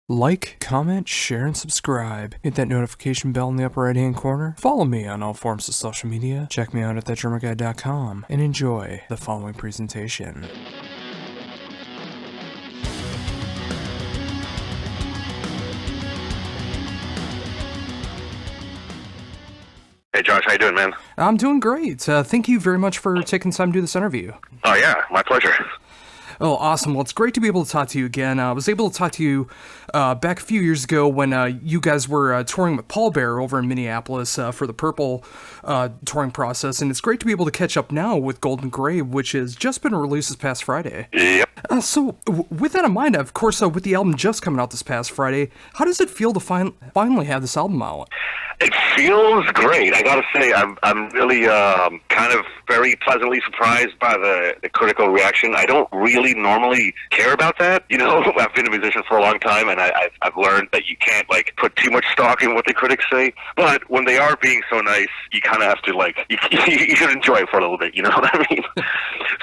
Like, comment, share, and subscribe. Hit that notification bell in the upper right-hand corner. Follow me on all forms of social media. Check me out at thatdrummerguy.com and enjoy the following presentation. Hey Josh, how you doing, man? I'm doing great. Thank you very much for taking time to do this interview. Oh yeah, my pleasure. Oh, awesome. Well, it's great to be able to talk to you again. I was able to talk to you back a few years ago when you guys were touring with Paul Bear over in Minneapolis for the Purple touring process, and it's great to be able to catch up now with Golden Gray, which has just been released this past Friday. Yep. With that in mind, of course, with the album just coming out this past Friday, how does it feel to finally have this album out? It feels great. I gotta say, I'm really kind of very pleasantly surprised by the critical reaction. I don't really normally care about that. You know, I've been a musician for a long time, and I've learned that you can't like put too much stock in what the critics say. But when they are being so nice, you kind of have to like you should enjoy it for a little bit. You know what I mean?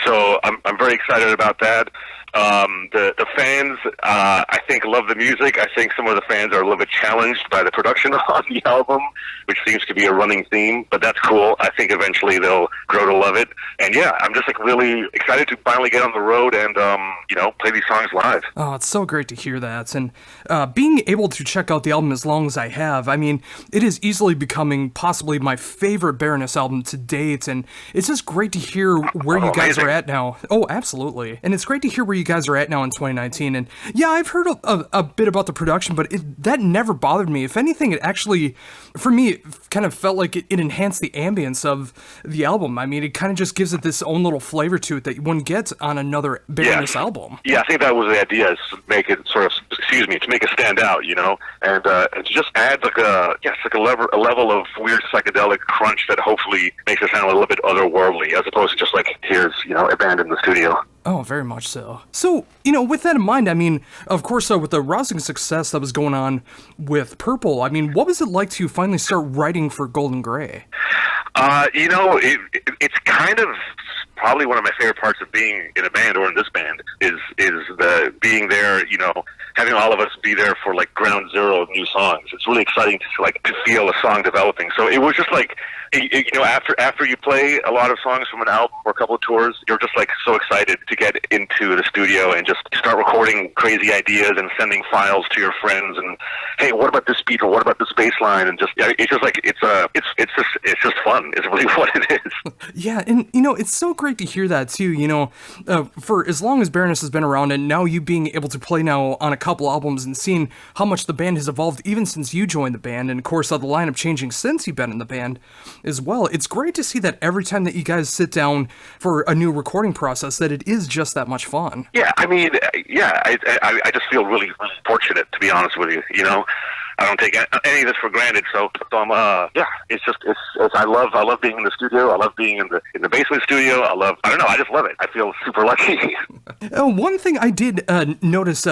So I'm very excited about that. The fans, I think, love the music. I think some of the fans are a little bit challenged by the production on the album, which seems to be a running theme, but that's cool. I think eventually they'll grow to love it. And yeah, I'm just like really excited to finally get on the road and, play these songs live. Oh, it's so great to hear that. And being able to check out the album as long as I have, I mean, it is easily becoming possibly my favorite Baroness album to date. And it's just great to hear where you guys are at now. Oh, absolutely. And it's great to hear where you guys are at now in 2019. And yeah, I've heard a bit about the production, but that never bothered me. If anything, it actually, for me, it kind of felt like it enhanced the ambience of the album. I mean, it kind of just gives it this own little flavor to it that one gets on another Baroness album. Yeah, I think that was the idea, is to make it sort of, to make it stand out, you know, and to just add like a level of weird psychedelic crunch that hopefully makes it sound a little bit otherworldly, as opposed to just like, here's, a band in the studio. Oh, very much so. So, with that in mind, I mean, of course, with the rousing success that was going on with Purple, I mean, what was it like to finally start writing for Golden Gray? It's kind of probably one of my favorite parts of being in a band or in this band is the being there, having all of us be there for like ground zero of new songs. It's really exciting to feel a song developing. So it was just like, after you play a lot of songs from an album or a couple of tours, you're just like so excited to get into the studio and just start recording crazy ideas and sending files to your friends and, hey, what about this beat or what about this bass line? And it's just like it's just fun. It's really what it is. Yeah, and it's so great to hear that too. For as long as Baroness has been around, and now you being able to play now on a couple albums and seeing how much the band has evolved even since you joined the band, and of course the lineup changing since you've been in the band as well. It's great to see that every time that you guys sit down for a new recording process, that it is just that much fun. Yeah, I mean, I just feel really, really fortunate, to be honest with you. I don't take any of this for granted. So I love being in the studio. I love being in the basement studio. I just love it. I feel super lucky. One thing I did notice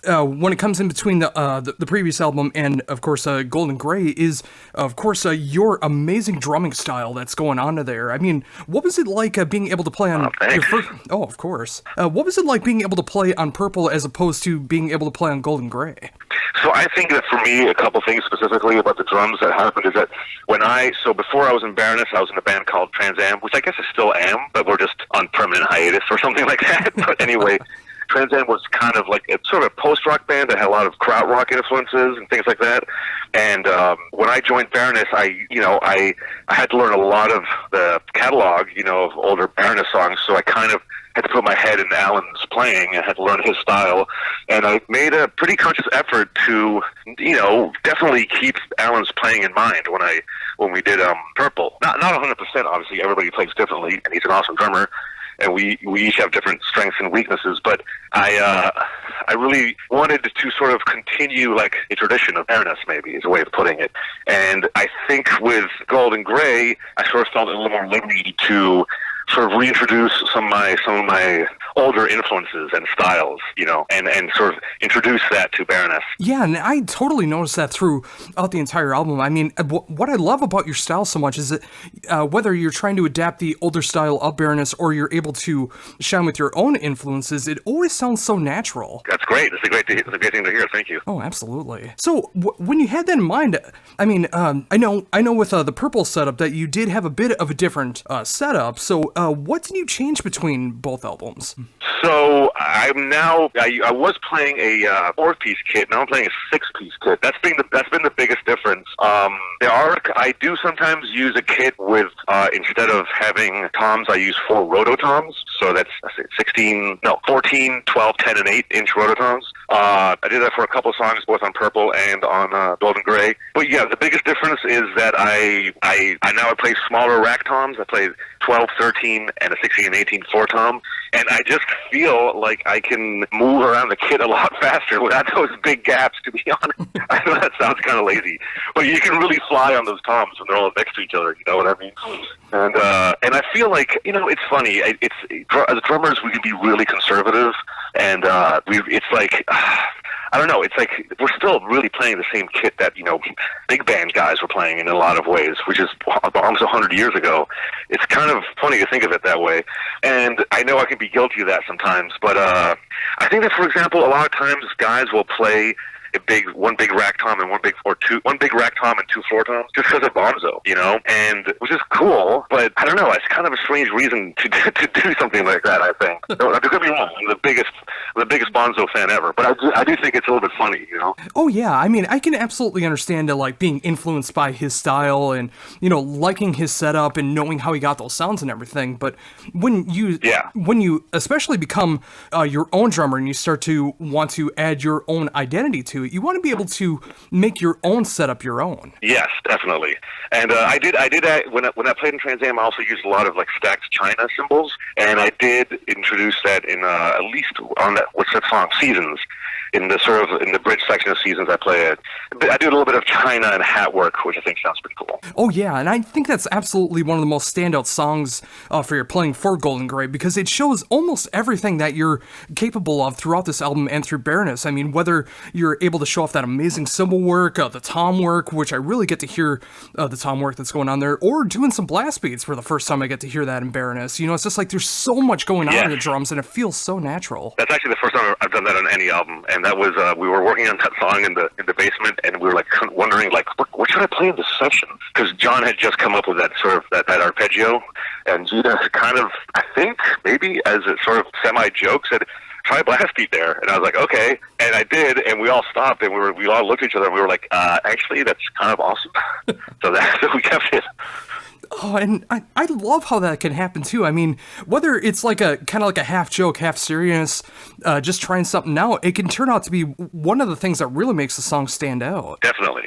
when it comes in between the previous album and, of course, Golden Gray is, of course, your amazing drumming style that's going on there. I mean, what was it like being able to play on your first... Oh, of course. What was it like being able to play on Purple as opposed to being able to play on Golden Gray? So I think that for me, a couple things specifically about the drums that happened is that before I was in Baroness, I was in a band called Trans Am, which I guess I still am, but we're just on permanent hiatus or something like that. But anyway... Trans Am was kind of like a sort of post-rock band that had a lot of krautrock influences and things like that. And when I joined Baroness, I had to learn a lot of the catalog, of older Baroness songs. So I kind of had to put my head in Alan's playing and had to learn his style. And I made a pretty conscious effort to, definitely keep Alan's playing in mind when we did Purple. Not 100%, obviously. Everybody plays differently, and he's an awesome drummer. And we each have different strengths and weaknesses, but I really wanted to sort of continue like a tradition of Baroness, maybe is a way of putting it. And I think with Golden Gray, I sort of felt a little more liberty to sort of reintroduce some of my older influences and styles, and sort of introduce that to Baroness. Yeah, and I totally noticed that throughout the entire album. I mean, what I love about your style so much is that whether you're trying to adapt the older style of Baroness or you're able to shine with your own influences, it always sounds so natural. That's great. It's a great thing to hear. Thank you. Oh, absolutely. So when you had that in mind, I mean, I know with the Purple setup that you did have a bit of a different setup. So what did you change between both albums? So I was playing a 4-piece kit. Now I'm playing a 6-piece kit. That's been the biggest difference. I do sometimes use a kit with instead of having toms, I use 4 rototoms. So that's 14, 12, 10, and 8-inch rototoms. I did that for a couple of songs, both on Purple and on Golden Gray. But yeah, the biggest difference is that I now play smaller rack toms. I play 12, 13, and a 16 and 18 4-tom. And I just feel like I can move around the kit a lot faster without those big gaps, to be honest. I know that sounds kind of lazy, but you can really fly on those toms when they're all next to each other, you know what I mean? And I feel like, it's funny. As drummers, we can be really conservative, and it's like... I don't know. It's like we're still really playing the same kit that, big band guys were playing in a lot of ways, which is almost 100 years ago. It's kind of funny to think of it that way. And I know I can be guilty of that sometimes, but I think that, for example, a lot of times guys will play one big rack tom and one big rack tom and 2 4-toms just because of Bonzo, and which is cool, but I don't know, it's kind of a strange reason to do something like that, I think. Don't get me wrong, I'm the biggest Bonzo fan ever, but I do think it's a little bit funny, Oh yeah, I mean, I can absolutely understand being influenced by his style and, liking his setup and knowing how he got those sounds and everything, but when you especially become your own drummer and you start to want to add your own identity to it, you want to be able to make your own setup your own. Yes, definitely. And I did when I played in Trans Am, I also used a lot of stacked china cymbals, and I did introduce that in at least on that, what's that song, Seasons. In the bridge section of Seasons, I play it. I do a little bit of china and hat work, which I think sounds pretty cool. Oh yeah, and I think that's absolutely one of the most standout songs for your playing for Golden Gray, because it shows almost everything that you're capable of throughout this album and through Baroness. I mean, whether you're able to show off that amazing cymbal work, the tom work, which I really get to hear the tom work that's going on there, or doing some blast beats for the first time I get to hear that in Baroness. It's just like there's so much going on in the drums, and it feels so natural. That's actually the first time I've done that on any album. And that was we were working on that song in the basement, and we were wondering what should I play in this session? Because John had just come up with that sort of that arpeggio, and Gina kind of, I think maybe as a sort of semi joke, said, "Try a blast beat there," and I was like, "Okay," and I did, and we all stopped, and we all looked at each other, and we were like, "Actually, that's kind of awesome." So we kept it. Oh, and I love how that can happen too. I mean, whether it's kind of like a half joke, half serious, just trying something out, it can turn out to be one of the things that really makes the song stand out. Definitely.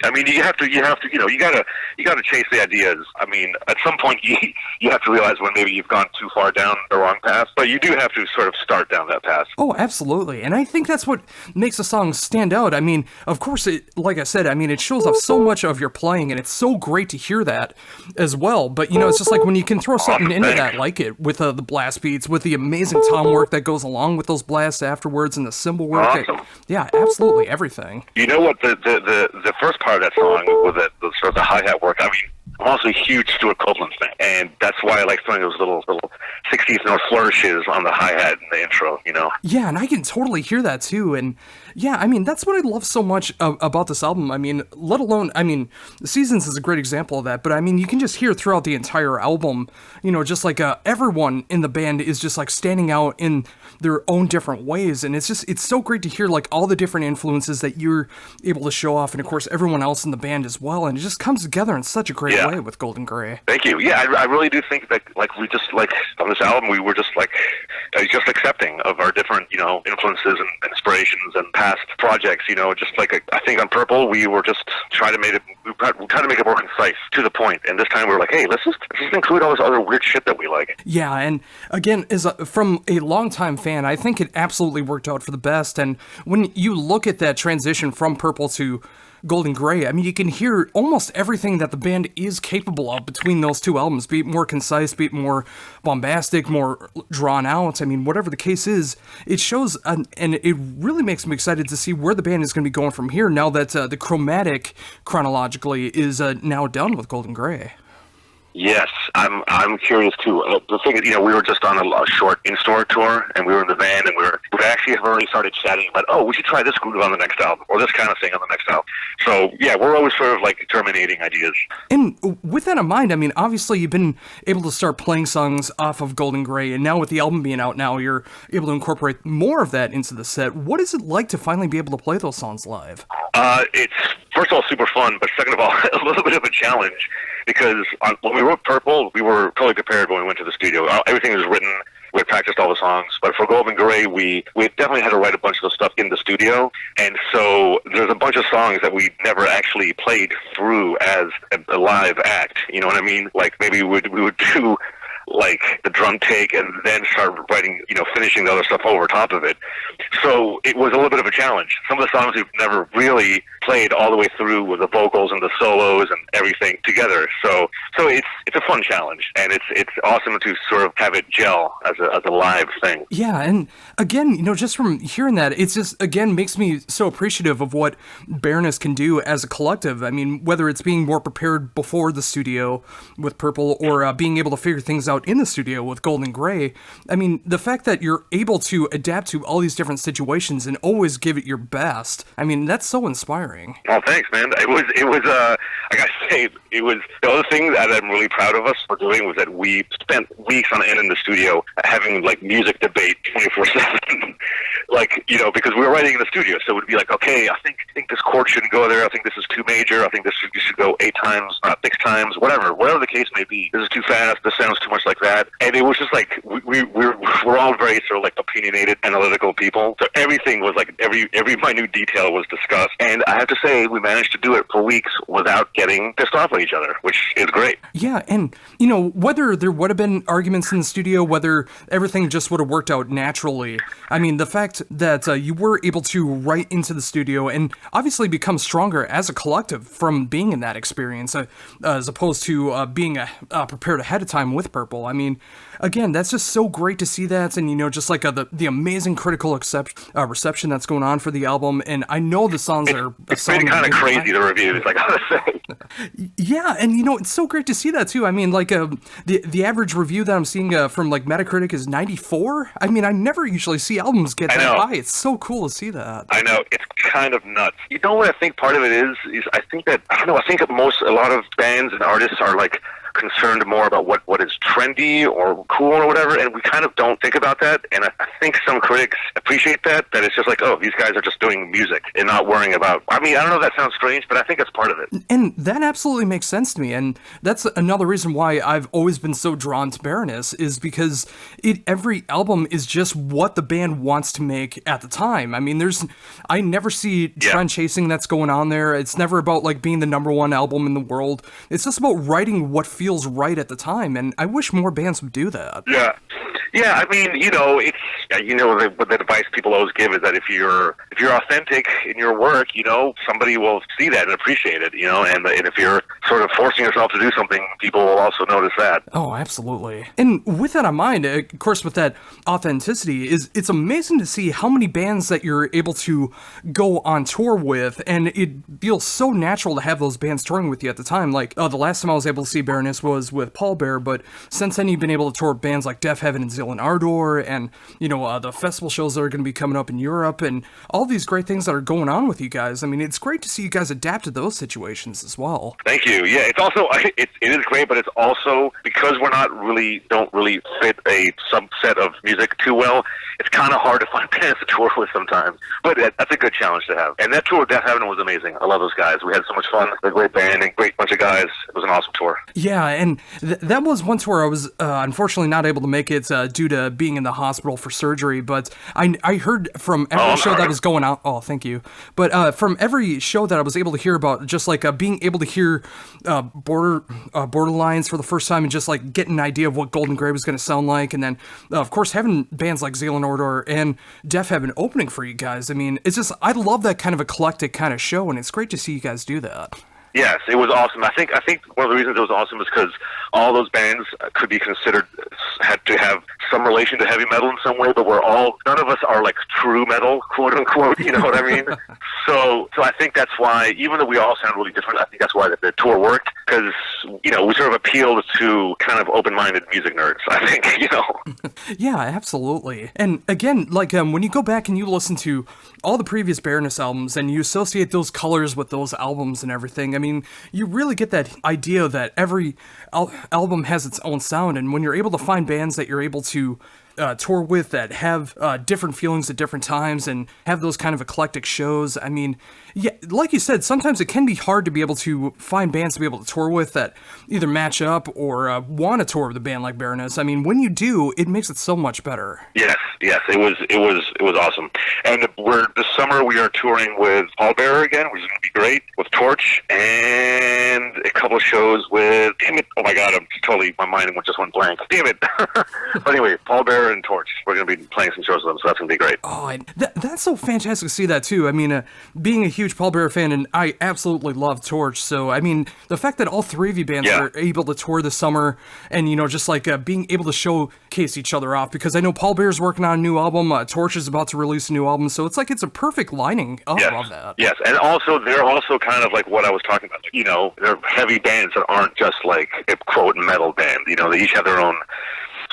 I mean, you have to, you gotta chase the ideas. I mean, at some point you have to realize when maybe you've gone too far down the wrong path, but you do have to sort of start down that path. Oh, absolutely. And I think that's what makes a song stand out. I mean, of course, like I said, it shows off so much of your playing, and it's so great to hear that as well. But it's just like when you can throw something into that, like it with the blast beats, with the amazing tom work that goes along with those blasts afterwards, and the cymbal work. Awesome. Yeah, absolutely everything. You know what? The first part of that song was the sort of the hi-hat work. I mean, I'm also a huge Stuart Copeland fan, and that's why I like throwing those little 60th note flourishes on the hi-hat in the intro, Yeah, and I can totally hear that too, and yeah, that's what I love so much about this album. Let alone, Seasons is a great example of that, but you can just hear throughout the entire album, just like everyone in the band is just like standing out in their own different ways, and it's so great to hear like all the different influences that you're able to show off, and of course everyone else in the band as well, and it just comes together in such a great way with Golden Gray. Thank you. Yeah, I really do think that we just on this album we were just accepting of our different influences and inspirations and past projects. I think on Purple we were just trying to make it more concise, to the point, and this time we were like, hey, let's just include all this other weird shit that we like. Yeah, and again, from a longtime fan, I think it absolutely worked out for the best. And when you look at that transition from Purple to Golden Grey, I mean, you can hear almost everything that the band is capable of between those two albums, be it more concise, be it more bombastic, more drawn out. I mean, whatever the case is, it shows, and it really makes me excited to see where the band is going to be going from here now that the chromatic, chronologically, is now done with Golden Grey. Yes, I'm curious too. The thing is, we were just on a short in-store tour, and we were in the van, and we actually have already started chatting about, we should try this groove on the next album, or this kind of thing on the next album. So yeah, we're always sort of like germinating ideas. And with that in mind, I mean, obviously you've been able to start playing songs off of Golden Grey, and now with the album being out now, you're able to incorporate more of that into the set. What is it like to finally be able to play those songs live? It's, first of all, super fun, but second of all, a little bit of a challenge, because when we wrote Purple, we were totally prepared when we went to the studio. Everything was written. We had practiced all the songs. But for Golden Grey, we definitely had to write a bunch of the stuff in the studio. And so there's a bunch of songs that we never actually played through as a live act. You know what I mean? Like maybe we would do like the drum take and then start writing, finishing the other stuff over top of it. So it was a little bit of a challenge. Some of the songs we've never really played all the way through with the vocals and the solos and everything together. So it's a fun challenge, and it's awesome to sort of have it gel as a live thing. Yeah, and again, just from hearing that, it's just, again, makes me so appreciative of what Baroness can do as a collective. I mean, whether it's being more prepared before the studio with Purple or being able to figure things out in the studio with Golden Grey. I mean, the fact that you're able to adapt to all these different situations and always give it your best, I mean, that's so inspiring. Oh, thanks, man. It was I gotta say, it was the other thing that I'm really proud of us for doing was that we spent weeks on end in the studio having like music debate 24/7. Because we were writing in the studio, so it would be like, okay, I think this chord shouldn't go there. I think this is too major. I think you should go 8 times, not 6 times, whatever the case may be. This is too fast. This sounds too much like that. And it was just like we're all very sort of like opinionated, analytical people. So everything was like every minute detail was discussed. And I have to say, we managed to do it for weeks without getting pissed off at each other, which is great. Yeah, and whether there would have been arguments in the studio, whether everything just would have worked out naturally. I mean, the fact that you were able to write into the studio and obviously become stronger as a collective from being in that experience, as opposed to being prepared ahead of time with Purple. I mean, again, that's just so great to see that, and just like the amazing critical reception that's going on for the album. And I know the songs are. It's been kind of crazy, the reviews, I gotta say. Yeah, and it's so great to see that too. I mean, like the average review that I'm seeing from like Metacritic is 94. I mean, I never usually see albums get that high. It's so cool to see that. I know, it's kind of nuts. You know what I think part of it is I think that a lot of bands and artists are like concerned more about what is trendy or cool or whatever, and we kind of don't think about that. And I think some critics appreciate that it's just like, oh, these guys are just doing music and not worrying about, I mean, I don't know if that sounds strange, but I think that's part of it. And that absolutely makes sense to me, and that's another reason why I've always been so drawn to Baroness, is because every album is just what the band wants to make at the time. I mean, I never see trend chasing that's going on there. It's never about like being the #1 album in the world. It's just about writing what feels right at the time, and I wish more bands would do that. Yeah, I mean, it's what the advice people always give is that if you're authentic in your work, somebody will see that and appreciate it, and if you're sort of forcing yourself to do something, people will also notice that. Oh, absolutely. And with that in mind, of course, with that authenticity, it's amazing to see how many bands that you're able to go on tour with, and it feels so natural to have those bands touring with you at the time. Like, the last time I was able to see Baroness was with Paul Bear, but since then you've been able to tour with bands like Deaf Heaven and Zillan Ardor, and the festival shows that are going to be coming up in Europe, and all these great things that are going on with you guys. I mean, it's great to see you guys adapt to those situations as well. Thank you. Yeah, it's also it is great, but it's also because we're don't really fit a subset of music too well. It's kind of hard to find bands to tour with sometimes, but that's a good challenge to have. And that tour with Deaf Heaven was amazing. I love those guys. We had so much fun. They're a great band and great bunch of guys. It was an awesome tour. Yeah, Yeah, and that was one tour I was unfortunately not able to make it due to being in the hospital for surgery, but I heard from every show that was going on, oh, thank you, but from every show that I was able to hear about, just like being able to hear Borderlines for the first time and just like getting an idea of what Golden Grey was going to sound like, and then of course having bands like Zealand Order and Def Heaven opening for you guys. I mean, it's just, I love that kind of eclectic kind of show, and it's great to see you guys do that. Yes, it was awesome. I think one of the reasons it was awesome is because all those bands could be considered, had to have some relation to heavy metal in some way, but none of us are like true metal, quote unquote, you know what I mean? So I think that's why, even though we all sound really different, I think that's why the tour worked, because, you know, we sort of appealed to kind of open-minded music nerds, I think, you know? Yeah, absolutely. And again, like when you go back and you listen to all the previous Baroness albums and you associate those colors with those albums and everything, I mean, you really get that idea that every album has its own sound, and when you're able to find bands that you're able to tour with that have different feelings at different times and have those kind of eclectic shows, I mean, yeah, like you said, sometimes it can be hard to be able to find bands to be able to tour with that either match up or want to tour with a band like Baroness. I mean, when you do, it makes it so much better. Yes, it was awesome. And this summer we are touring with Pallbearer again, which is going to be great, with Torch, and a couple of shows with, damn it, oh my god, my mind just went blank. Damn it. But anyway, Pallbearer and Torch, we're going to be playing some shows with them, so that's going to be great. Oh, that's so fantastic to see that too. I mean, being a huge Pallbearer fan, and I absolutely love Torch, so I mean, the fact that all three of you bands are able to tour this summer, and you know, just like being able to showcase each other off, because I know Pallbearer's working on a new album, Torch is about to release a new album, so it's like it's a perfect lining up of that. Yes, and also they're also kind of like what I was talking about, you know, they're heavy bands that aren't just like a quote metal band, you know, they each have their own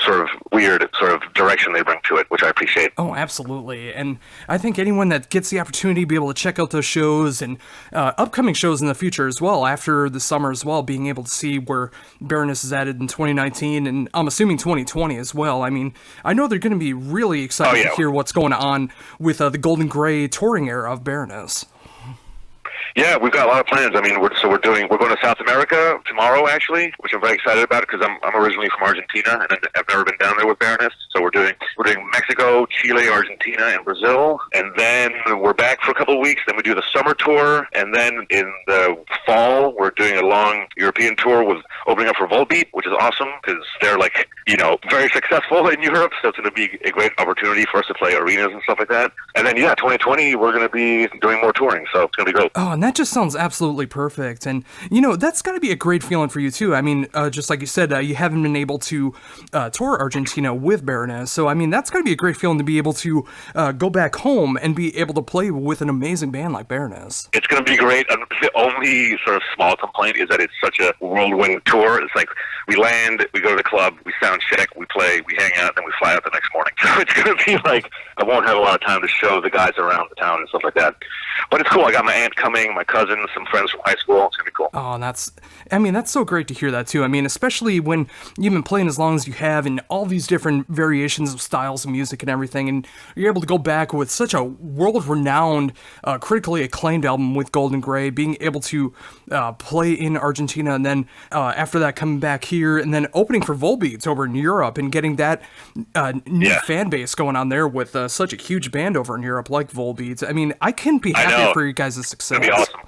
sort of weird sort of direction they bring to it, which I appreciate. Oh, absolutely. And I think anyone that gets the opportunity to be able to check out those shows and upcoming shows in the future as well, after the summer as well, being able to see where Baroness is added in 2019, and I'm assuming 2020 as well. I mean, I know they're going to be really excited to hear what's going on with the Golden Grey touring era of Baroness. Yeah, we've got a lot of plans. I mean, we're going to South America tomorrow, actually, which I'm very excited about because I'm originally from Argentina and I've never been down there with Baroness. So we're doing Mexico, Chile, Argentina, and Brazil, and then we're back for a couple of weeks. Then we do the summer tour, and then in the fall we're doing a long European tour with opening up for Volbeat, which is awesome because they're like, you know, very successful in Europe. So it's going to be a great opportunity for us to play arenas and stuff like that. And then 2020 we're going to be doing more touring, so it's going to be great. Oh, and that just sounds absolutely perfect. And, you know, that's got to be a great feeling for you, too. I mean, just like you said, you haven't been able to tour Argentina with Baroness. So, I mean, that's got to be a great feeling to be able to go back home and be able to play with an amazing band like Baroness. It's going to be great. The only sort of small complaint is that it's such a whirlwind tour. It's like we land, we go to the club, we sound check, we play, we hang out, then we fly out the next morning. So it's going to be like, I won't have a lot of time to show the guys around the town and stuff like that. But it's cool. I got my aunt coming, my cousin, some friends from high school. It's going to be cool. Oh, that's so great to hear that, too. I mean, especially when you've been playing as long as you have and all these different variations of styles of music and everything, and you're able to go back with such a world-renowned, critically acclaimed album with Golden Grey, being able to play in Argentina, and then after that coming back here, and then opening for Volbeat over in Europe, and getting that new fan base going on there with such a huge band over in Europe like Volbeat. I mean, I couldn't be happier for you guys' success. It's going to be awesome.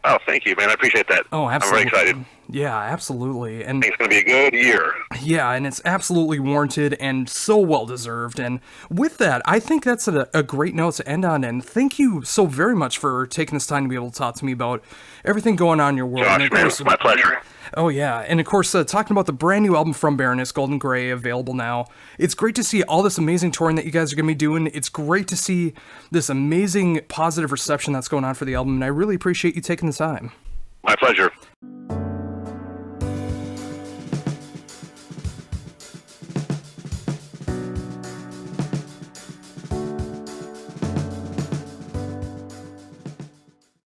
Oh, thank you, man. I appreciate that. Oh, absolutely. I'm very excited. Yeah, absolutely. And I think it's going to be a good year. Yeah, and it's absolutely warranted and so well-deserved. And with that, I think that's a great note to end on. And thank you so very much for taking this time to be able to talk to me about everything going on in your world. Josh, man, it's my pleasure. Oh, yeah. And, of course, talking about the brand new album from Baroness, Golden Grey, available now. It's great to see all this amazing touring that you guys are going to be doing. It's great to see this amazing positive reception that's going on for the album. And I really appreciate you taking the time. My pleasure.